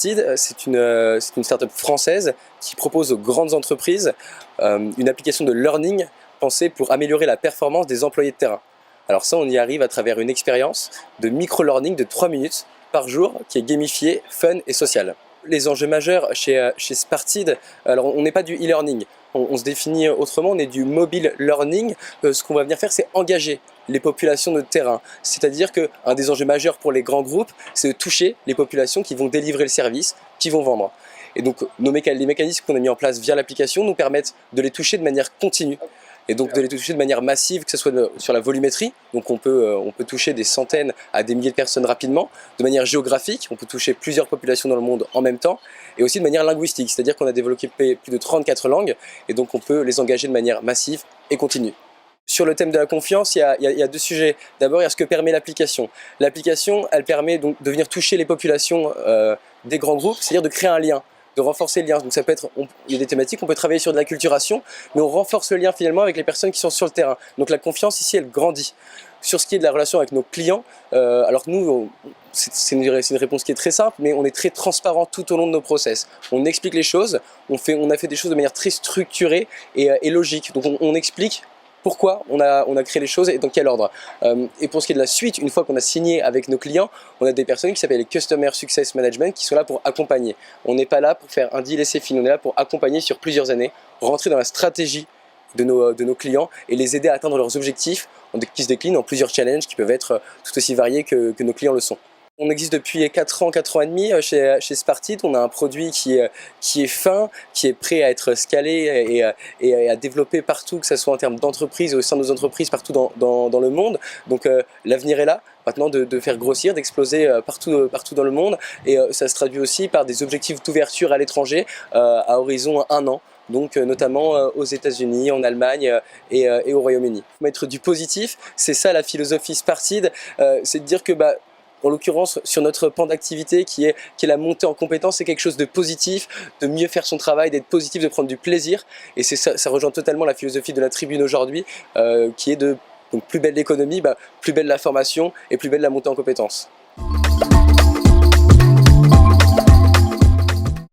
Spartid, c'est une startup française qui propose aux grandes entreprises une application de learning pensée pour améliorer la performance des employés de terrain. Alors ça, on y arrive à travers une expérience de micro-learning de 3 minutes par jour qui est gamifiée, fun et sociale. Les enjeux majeurs chez Spartid, alors on n'est pas du e-learning, on se définit autrement, on est du mobile learning. Ce qu'on va venir faire, c'est engager les populations de terrain. C'est-à-dire qu'un des enjeux majeurs pour les grands groupes, c'est de toucher les populations qui vont délivrer le service, qui vont vendre. Et donc les mécanismes qu'on a mis en place via l'application nous permettent de les toucher de manière continue. Et donc de les toucher de manière massive, que ce soit sur la volumétrie, donc on peut toucher des centaines à des milliers de personnes rapidement, de manière géographique, on peut toucher plusieurs populations dans le monde en même temps, et aussi de manière linguistique, c'est-à-dire qu'on a développé plus de 34 langues, et donc on peut les engager de manière massive et continue. Sur le thème de la confiance, il y a deux sujets. D'abord, il y a ce que permet l'application. L'application, elle permet donc de venir toucher les populations des grands groupes, c'est-à-dire de créer un lien, de renforcer le lien. Donc ça peut être, il y a des thématiques, on peut travailler sur de l'acculturation, mais on renforce le lien finalement avec les personnes qui sont sur le terrain. Donc la confiance ici, elle grandit. Sur ce qui est de la relation avec nos clients, alors nous, c'est une réponse qui est très simple, mais on est très transparent tout au long de nos process. On explique les choses, on a fait des choses de manière très structurée et logique. Donc on explique pourquoi on a créé les choses et dans quel ordre. Et pour ce qui est de la suite, une fois qu'on a signé avec nos clients, on a des personnes qui s'appellent les Customer Success Management qui sont là pour accompagner. On n'est pas là pour faire un deal et c'est fini, on est là pour accompagner sur plusieurs années, rentrer dans la stratégie de nos clients et les aider à atteindre leurs objectifs qui se déclinent en plusieurs challenges qui peuvent être tout aussi variés que nos clients le sont. On existe depuis 4 ans et demi chez Spartid. On a un produit qui est fin, qui est prêt à être scalé et à développer partout, que ce soit en termes d'entreprise et au sein de nos entreprises partout dans le monde. Donc l'avenir est là, maintenant de faire grossir, d'exploser partout dans le monde. Et ça se traduit aussi par des objectifs d'ouverture à l'étranger à horizon 1 an. Donc notamment aux États-Unis, en Allemagne et au Royaume-Uni. Mettre du positif, c'est ça la philosophie Spartid, c'est de dire que en l'occurrence, sur notre pan d'activité qui est la montée en compétence, c'est quelque chose de positif, de mieux faire son travail, d'être positif, de prendre du plaisir. Et ça rejoint totalement la philosophie de la Tribune aujourd'hui, qui est donc plus belle l'économie, plus belle la formation et plus belle la montée en compétence.